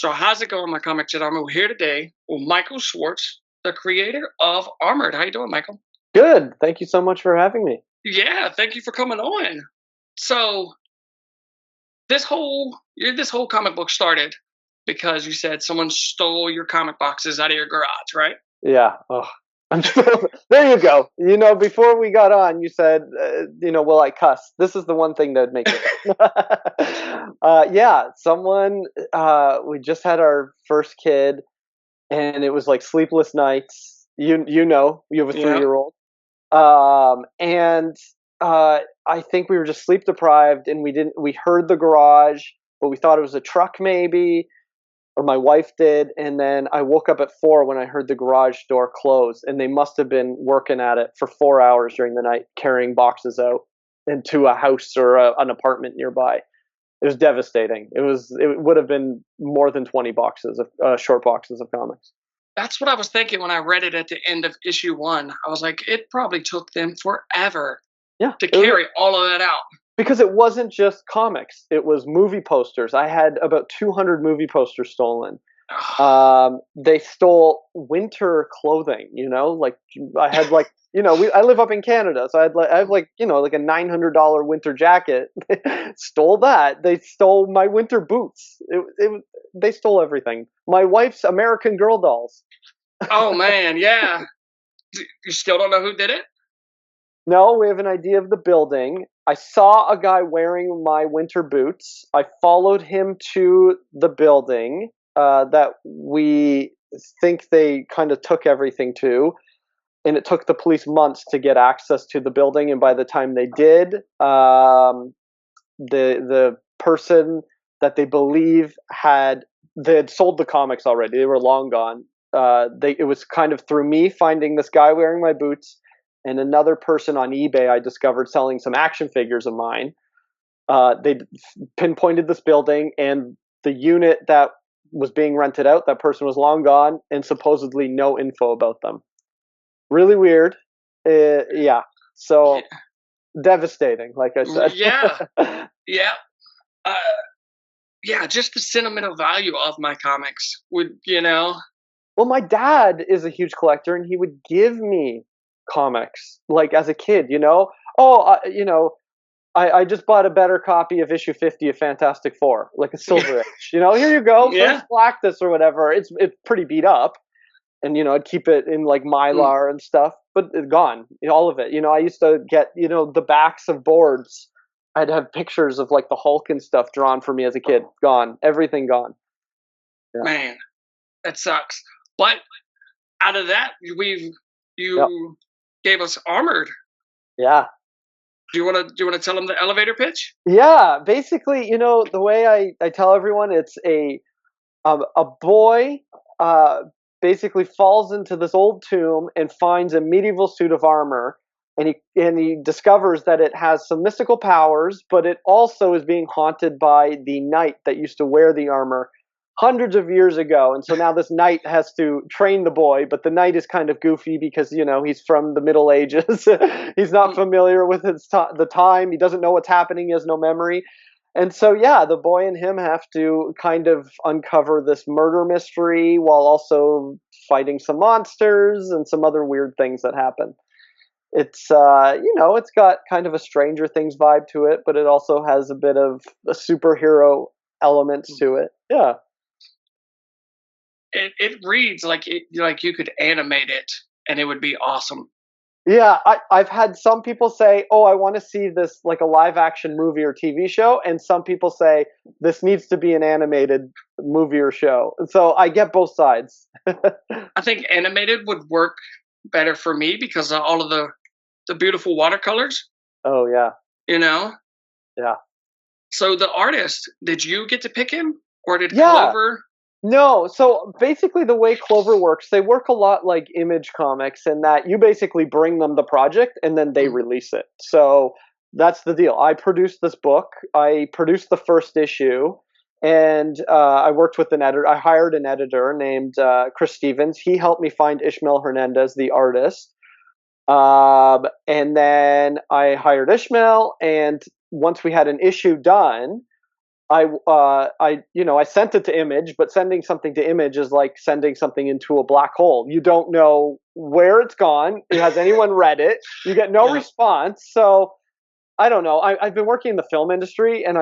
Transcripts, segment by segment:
So how's it going, my comic chat armor? We're here today with Michael Schwartz, the creator of Armored. How you doing, Michael? Good. Thank you so much for having me. Yeah, thank you for coming on. So this whole comic book started because you said someone stole your comic boxes out of your garage, right? Yeah. Oh, I'm there you go. Before we got on, you said, will I cuss? This is the one thing that would make it. Yeah, someone. We just had our first kid, and it was like sleepless nights. You have a Yeah. 3-year-old, and I think we were just sleep deprived, and we heard the garage, but we thought it was a truck maybe, or my wife did, and then I woke up at 4 when I heard the garage door close, and they must have been working at it for 4 hours during the night, carrying boxes out into a house or an apartment nearby. It was devastating. It would have been more than 20 boxes of short boxes of comics. That's what I was thinking when I read it at the end of issue one. I was like, it probably took them forever Yeah, to carry all of that out. because it wasn't just comics; it was movie posters. I had about 200 movie posters stolen. They stole winter clothing. Like I had I live up in Canada, so I have like a $900 winter jacket. Stole that. They stole my winter boots. They stole everything. My wife's American Girl dolls. Oh man, yeah. You still don't know who did it? No, we have an idea of the building. I saw a guy wearing my winter boots. I followed him to the building that we think they kind of took everything to. And it took the police months to get access to the building. And by the time they did, the person that they believe they had sold the comics already. They were long gone. It was kind of through me finding this guy wearing my boots and another person on eBay I discovered selling some action figures of mine. They pinpointed this building, and the unit that was being rented out, that person was long gone, and supposedly no info about them. Really weird. Yeah. So devastating, like I said. Yeah, yeah, uh, yeah. Just the sentimental value of my comics would. Well, my dad is a huge collector, and he would give me comics like as a kid. Oh, I just bought a better copy of issue 50 of Fantastic Four, like a Silver Age. Here you go, Yeah. first Galactus or whatever. It's pretty beat up, and I'd keep it in like Mm. Mylar and stuff, but it's gone, all of it. I used to get the backs of boards. I'd have pictures of like the Hulk and stuff drawn for me as a kid. Gone, everything gone. Yeah. Man, that sucks. But out of that, Yep. you gave us Armored. Yeah. Do you wanna tell them the elevator pitch? Yeah, basically, the way I tell everyone, it's a boy uh, basically falls into this old tomb and finds a medieval suit of armor, and he discovers that it has some mystical powers, but it also is being haunted by the knight that used to wear the armor hundreds of years ago. And so now this knight has to train the boy, but the knight is kind of goofy because he's from the Middle Ages. He's not Mm. familiar with the time. He doesn't know what's happening. He has no memory. And so, yeah, the boy and him have to kind of uncover this murder mystery while also fighting some monsters and some other weird things that happen. It's got kind of a Stranger Things vibe to it, but it also has a bit of a superhero elements to it. Yeah. It reads like you could animate it, and it would be awesome. Yeah, I've had some people say, "Oh, I want to see this like a live action movie or TV show," and some people say this needs to be an animated movie or show. So I get both sides. I think animated would work better for me because of all of the beautiful watercolors. Oh yeah, You know. yeah, So the artist, did you get to pick him, or did yeah. Clover? No, so basically the way Clover works, they work a lot like Image Comics in that you basically bring them the project and then they Mm. release it. So that's the deal. I produced this book. I produced the first issue, and I worked with an editor. I hired an editor named Chris Stevens. He helped me find Ishmael Hernandez, the artist. And then I hired Ishmael, and once we had an issue done, I sent it to Image, but sending something to Image is like sending something into a black hole. You don't know where it's gone. Has anyone read it? You get no Yeah. response. So I don't know. I've been working in the film industry, and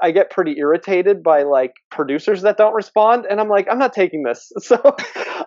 I get pretty irritated by like producers that don't respond, and I'm like, I'm not taking this. So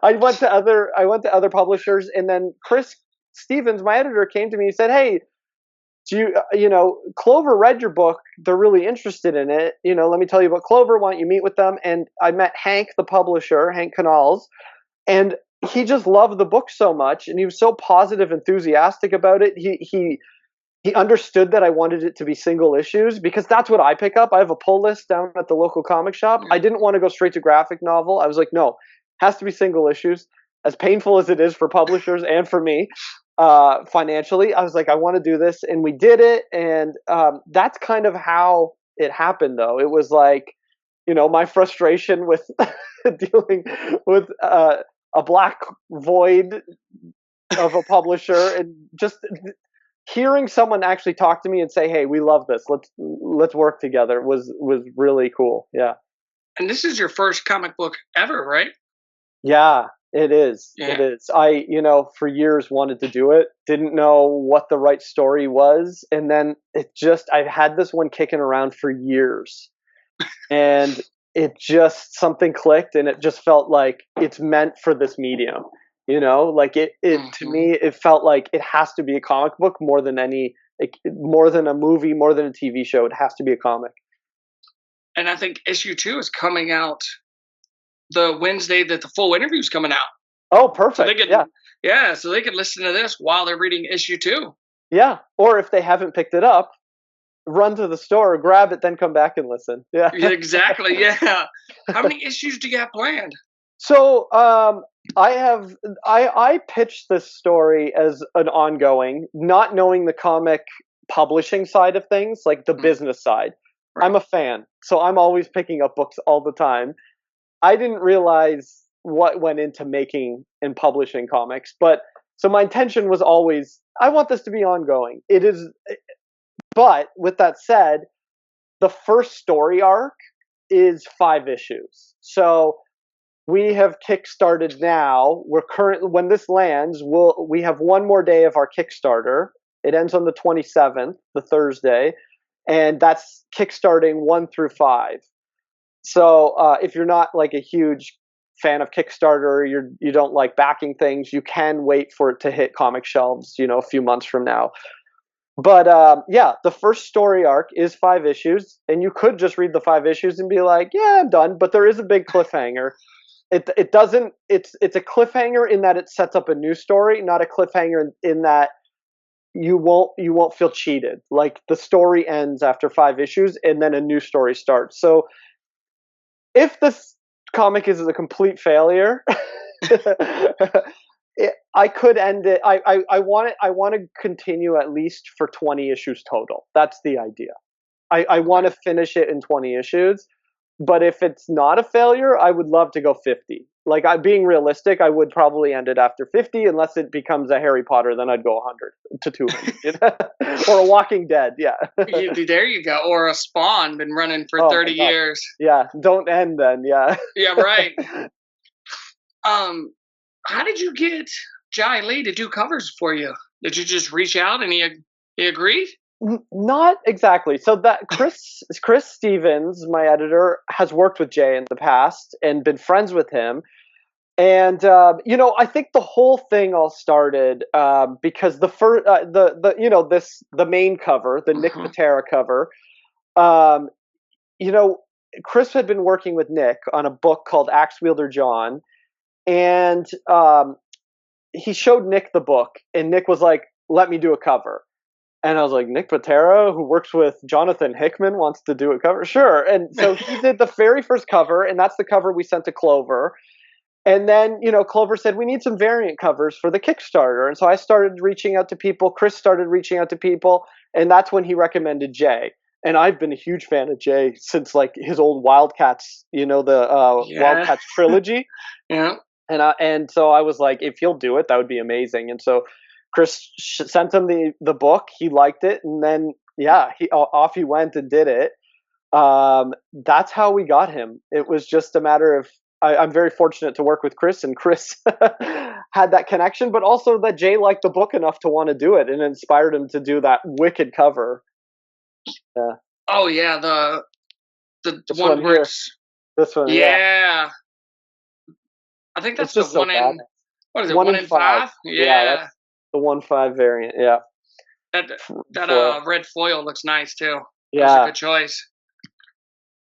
I went to other publishers, and then Chris Stevens, my editor, came to me and said, "Hey, do Clover read your book. They're really interested in it. Let me tell you about Clover. Why don't you meet with them?" And I met Hank, the publisher, Hank Canals, and he just loved the book so much, and he was so positive, enthusiastic about it. He understood that I wanted it to be single issues because that's what I pick up. I have a pull list down at the local comic shop. I didn't want to go straight to graphic novel. I was like, no, has to be single issues. As painful as it is for publishers and for me financially, I was like, I want to do this, and we did it. And that's kind of how it happened, though. It was like, my frustration with dealing with a black void of a publisher, and just hearing someone actually talk to me and say, "Hey, we love this. Let's work together," was really cool. Yeah. And this is your first comic book ever, right? Yeah, it is. It Yeah. is. For years wanted to do it. Didn't know what the right story was, and then I've had this one kicking around for years. And it just something clicked, and it just felt like it's meant for this medium. Like it to Hmm. me, it felt like it has to be a comic book more than more than a movie, more than a TV show. It has to be a comic. And I think issue 2 is coming out the Wednesday that the full interview is coming out. Oh, So they perfect. could, Yeah. yeah, so they could listen to this while they're reading issue 2. Yeah. Or if they haven't picked it up, run to the store, grab it, then come back and listen. Yeah. Yeah, exactly. Yeah. How many issues do you have planned? So I pitched this story as an ongoing, not knowing the comic publishing side of things, like the Mm, business side. right. I'm a fan, so I'm always picking up books all the time. I didn't realize what went into making and publishing comics, but so my intention was always, I want this to be ongoing. It is, but with that said, the first story arc is 5 issues. So we have kickstarted now. We're currently, when this lands, we have one more day of our Kickstarter. It ends on the 27th, the Thursday, and that's kickstarting 1 through 5. So if you're not like a huge fan of Kickstarter, you don't like backing things, you can wait for it to hit comic shelves, a few months from now. But yeah, the first story arc is 5 issues, and you could just read the 5 issues and be like, yeah, I'm done. But there is a big cliffhanger. It doesn't. It's a cliffhanger in that it sets up a new story, not a cliffhanger in that you won't feel cheated. Like the story ends after 5 issues, and then a new story starts. So if this comic is a complete failure, I could end it. I want it. I want to continue at least for 20 issues total. That's the idea. I want Okay. to finish it in 20 issues. But if it's not a failure, I would love to go 50. Like, being realistic, I would probably end it after 50, unless it becomes a Harry Potter. Then I'd go 100 to 200, or a Walking Dead. Yeah. There you go. Or a Spawn been running for Oh my 30 god. years. Yeah. Don't end then. Yeah. Yeah, right. Um, how did you get Jai Lee to do covers for you? Did you just reach out and he agreed? Not exactly. So that Chris Stevens, my editor, has worked with Jay in the past and been friends with him. And I think the whole thing all started because the first, the main cover, the Nick Mhm. Patera cover. Um, you know, Chris had been working with Nick on a book called Axe Wielder John, and he showed Nick the book, and Nick was like, "Let me do a cover." And I was like, Nick Patera, who works with Jonathan Hickman, wants to do a cover? Sure. And so he did the very first cover, and that's the cover we sent to Clover. And then, Clover said, we need some variant covers for the Kickstarter. And so I started reaching out to people. Chris started reaching out to people. And that's when he recommended Jay. And I've been a huge fan of Jay since like his old Wildcats, the Yeah. Wildcats trilogy. Yeah. And so I was like, if he'll do it, that would be amazing. And so Chris sent him the book. He liked it, and then yeah, off he went and did it. That's how we got him. It was just a matter of I'm very fortunate to work with Chris, and Chris had that connection, but also that Jay liked the book enough to want to do it, and it inspired him to do that wicked cover. Yeah. Oh yeah, the This one one where here. it's This one, yeah. yeah. I think It's that's the just so one bad. in what is it? One One in in five. five? Yeah, Yeah. that's the 1/5 variant. Yeah. That that Foil. red foil looks nice too. That was a Yeah. good choice.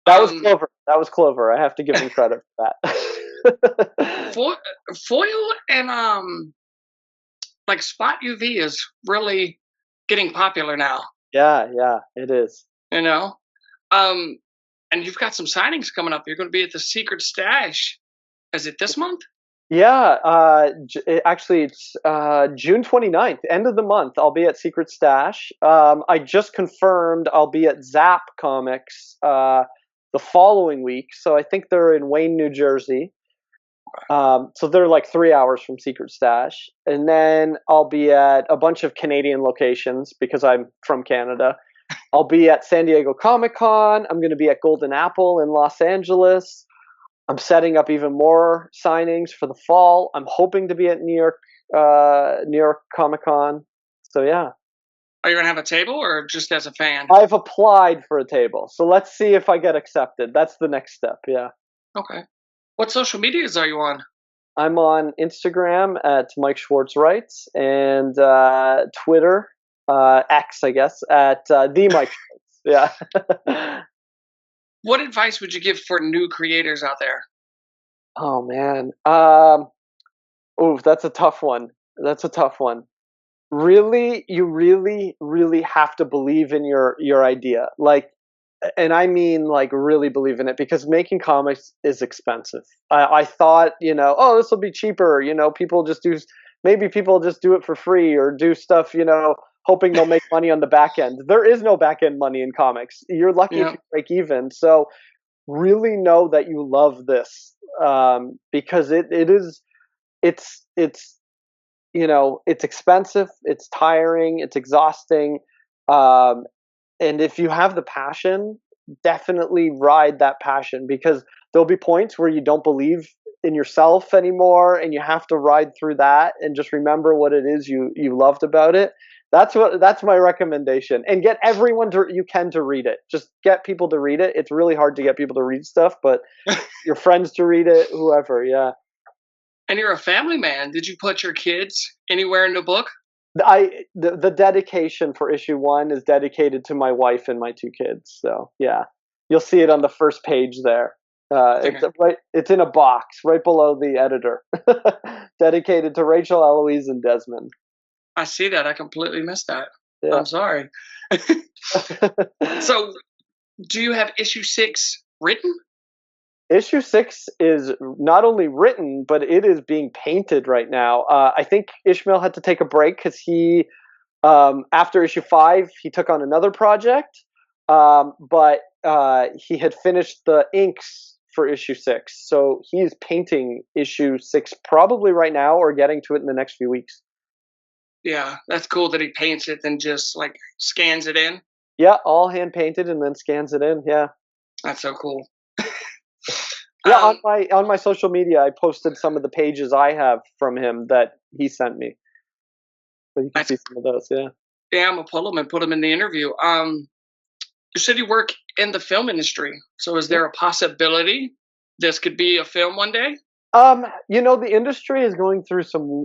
That was Um, clever. That was clever. I have to give him credit for that. foil, foil and like spot UV is really getting popular now. Yeah, yeah, it is. You know, um, and you've got some signings coming up. You're going to be at the Secret Stash. Is it this month? Yeah, actually, it's June 29th, end of the month. I'll be at Secret Stash. I just confirmed I'll be at Zap Comics the following week. So I think they're in Wayne, New Jersey. So they're like 3 hours from Secret Stash. And then I'll be at a bunch of Canadian locations because I'm from Canada. I'll be at San Diego Comic Con. I'm going to be at Golden Apple in Los Angeles. I'm setting up even more signings for the fall. I'm hoping to be at New York Comic Con. So yeah, Are you going to have a table or just as a fan? I've applied for a table. So let's see if I get accepted. That's the next step. Yeah, Okay. What social medias are you on? I'm on Instagram at Mike Schwartz Writes and Twitter, X, I guess, at the Mike Schwartz. Yeah. What advice would you give for new creators out there? Oh man. Oh, that's a tough one. That's a tough one. Really, you really have to believe in your idea. Like, and I mean like really believe in it, because making comics is expensive. I thought, oh, this will be cheaper. People just do, maybe people just do it for free or do stuff, hoping they'll make money on the back end. There is no back end money in comics. You're lucky if Yeah. you break even. So really know that you love this, because it is, it's it's expensive, it's tiring, it's exhausting, um, and if you have the passion, definitely ride that passion, because there'll be points where you don't believe in yourself anymore, and you have to ride through that and just remember what it is you loved about it. That's my recommendation, and get everyone you can to read it. Just get people to read it. It's really hard to get people to read stuff, but your friends to read it, whoever. Yeah. And you're a family man. Did you put your kids anywhere in the book? The dedication for issue 1 is dedicated to my wife and my 2 kids. So yeah, you'll see it on the first page there. I think It's right. It's in a box right below the editor. Dedicated to Rachel, Eloise, and Desmond. I see that. I completely missed that. Yeah. I'm sorry. So, do you have issue 6 written? Issue 6 is not only written, but it is being painted right now. I think Ishmael had to take a break because after issue 5, he took on another project. But he had finished the inks for issue 6. So he's painting issue 6 probably right now, or getting to it in the next few weeks. Yeah, that's cool that he paints it and just like scans it in. Yeah, all hand painted and then scans it in. Yeah. That's so cool. Yeah, Um, on my social media, I posted some of the pages I have from him that he sent me, so you can that's, see some of those. Yeah. yeah, I'm gonna pull them and put them in the interview. You said you work in the film industry, so is there a possibility this could be a film one day? The industry is going through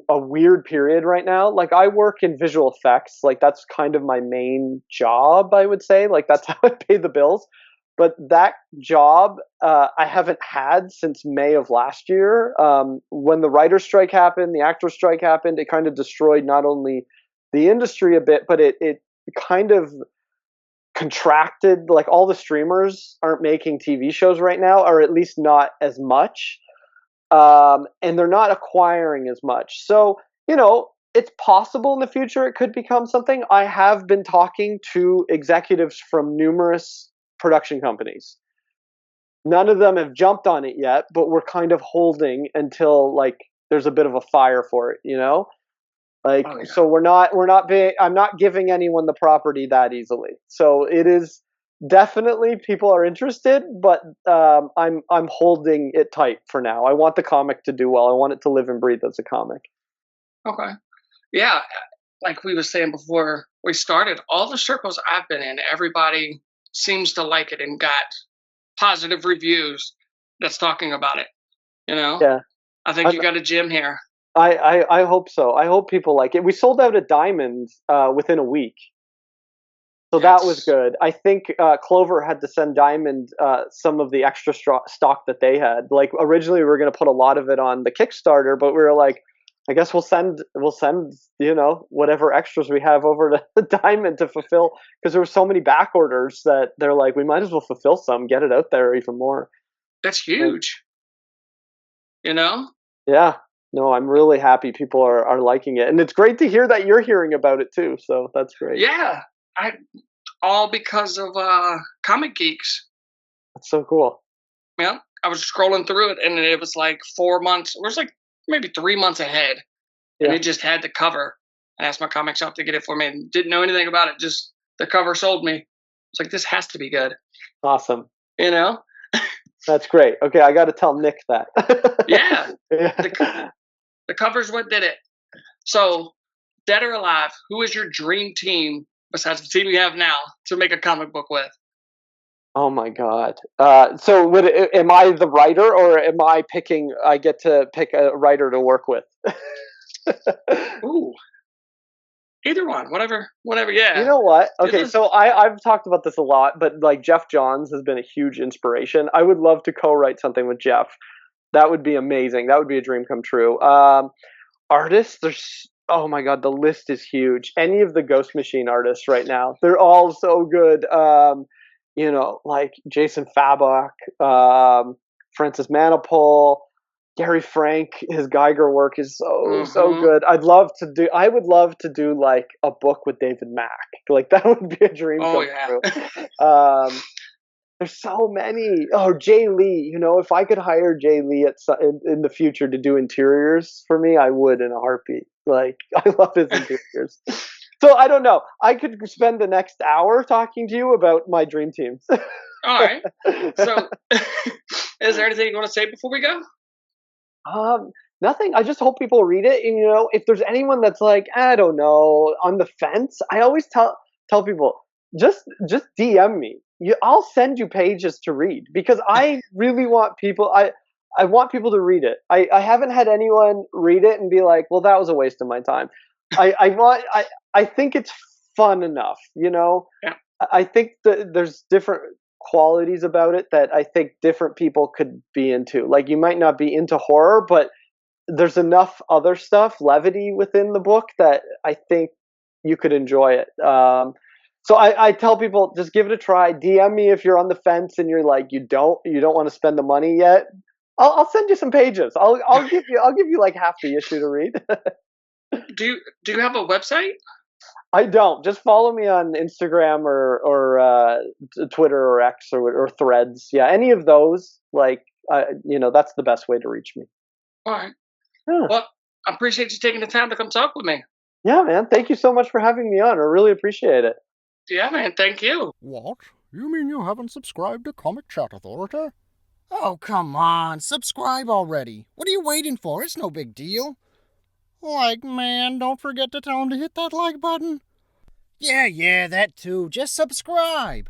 a weird period right now. Like, I work in visual effects. Like, that's kind of my main job, I would say. Like, that's how I pay the bills. But that job, I haven't had since May of last year. When the writer's strike happened, the actor's strike happened, it kind of destroyed not only the industry a bit, but it kind of contracted. Like, all the streamers aren't making TV shows right now, or at least not as much. And they're not acquiring as much. So, it's possible in the future it could become something. I have been talking to executives from numerous production companies. None of them have jumped on it yet, but we're kind of holding until like there's a bit of a fire for it. Like, Oh yeah. so we're not being, I'm not giving anyone the property that easily. So it is definitely people are interested, but I'm holding it tight for now. I want the comic to do well. I want it to live and breathe as a comic. Okay. Yeah, like we were saying before we started, all the circles I've been in, everybody seems to like it and got positive reviews that's talking about it. You know, Yeah, I think I'm, you got a gem here. I hope so. I hope people like it. We sold out at Diamond within a week. So that was That's good. I think Clover had to send Diamond some of the extra stock that they had. Like originally, we were going to put a lot of it on the Kickstarter, but we were like, I guess we'll send whatever extras we have over to the Diamond to fulfill, because there were so many back orders that they're like, we might as well fulfill some, get it out there even more. that's And huge. You know, yeah, no, I'm really happy people are liking it, and it's great to hear that you're hearing about it too. So that's great. yeah, I all because of Comic Geeks. That's so cool. Yeah, I was scrolling through it, and it was like 4 months. It was like maybe 3 months ahead, and Yeah, it just had the cover. I asked my comic shop to get it for me, and didn't know anything about it. Just the cover sold me. It's like this has to be good. awesome. You know? That's great. Okay, I got to tell Nick that. Yeah, the Yeah. the cover's what did it. So, dead or alive, who is your dream team besides the team you have now to make a comic book with? Oh my God. So am I the writer, or am I picking? I get to pick a writer to work with. Ooh, either one, whatever. You Yeah, know what? do Okay, the so I've talked about this a lot, but like Jeff Johns has been a huge inspiration. I would love to co-write something with Jeff. That would be amazing. That would be a dream come true. Artists, there's oh my God, the list is huge. Any of the Ghost Machine artists right now, they're all so good. Like Jason Fabok, Francis Manipul, Gary Frank. His Geiger work is so mhm. good. I would love to do like a book with David Mack. Like that would be a dream Oh come yeah. true. Um, there's so many. Oh, Jay Lee. If I could hire Jay Lee in the future to do interiors for me, I would in a heartbeat. Like, I love his interiors. So I don't know. I could spend the next hour talking to you about my dream teams. All right. So, is there anything you want to say before we go? um, Nothing. I just hope people read it. And if there's anyone that's like, I don't know, on the fence, I always tell people, just DM me. I'll send you pages to read, because I really want people. I want people to read it. I haven't had anyone read it and be like, well, that was a waste of my time. I think it's fun enough. Yeah. I think that there's different qualities about it that I think different people could be into. Like, you might not be into horror, but there's enough other stuff, levity within the book, that I think you could enjoy it. So I tell people, just give it a try. DM me if you're on the fence and you're like, you don't want to spend the money yet. I'll send you some pages. I'll give you like half the issue to read. Do you have a website? I don't. Just follow me on Instagram or Twitter or X or Threads. Yeah, any of those. Like, that's the best way to reach me. All right. Yeah. Well, I appreciate you taking the time to come talk with me. Yeah, man. Thank you so much for having me on. I really appreciate it. Yeah, man. Thank you. What? You mean you haven't subscribed to Comicchatauthority? Oh, come on, subscribe already. What are you waiting for? It's no big deal. Like, man, don't forget to tell him to hit that like button. Yeah, that too. Just subscribe.